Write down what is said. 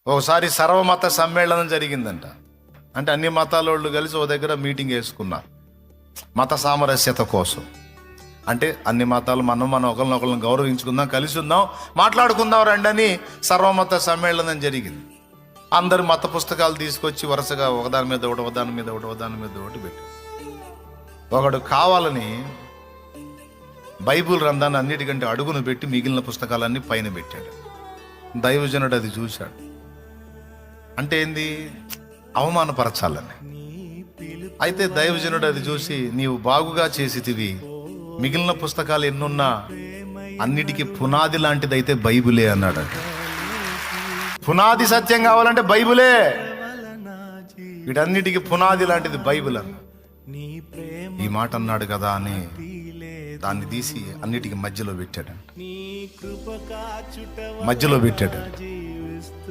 ఒకసారి సర్వమత సమ్మేళనం జరిగిందంట. అంటే అన్ని మతాల వాళ్ళు కలిసి ఓ దగ్గర మీటింగ్ వేసుకున్నారు మత సామరస్యత కోసం. అంటే అన్ని మతాలు మనం ఒకరినొకరిని గౌరవించుకుందాం, కలిసి ఉందాం, మాట్లాడుకుందాం రండి అని సర్వమత సమ్మేళనం జరిగింది. అందరు మత పుస్తకాలు తీసుకొచ్చి వరుసగా ఒకదాని మీద ఒకటి పెట్టి, ఒకడు కావాలని బైబిల్ గ్రంథాన్ని అన్నిటికంటే అడుగును పెట్టి మిగిలిన పుస్తకాలన్నీ పైన పెట్టాడు. దైవజనుడు అది చూశాడు. అంటే ఏంది? అవమానపరచాలని. అయితే దైవజనుడు అది చూసి, నీవు బాగుగా చేసితివి, మిగిలిన పుస్తకాలు ఎన్నున్నా అన్నిటికీ పునాది లాంటిదైతే బైబిలే అన్నాడు. పునాది సత్యం కావాలంటే బైబిలే, వీటన్నిటికీ పునాది లాంటిది బైబిల్ అన్న. ఈ మాట అన్నాడు కదా అని దాన్ని తీసి అన్నిటికీ మధ్యలో పెట్టాడు.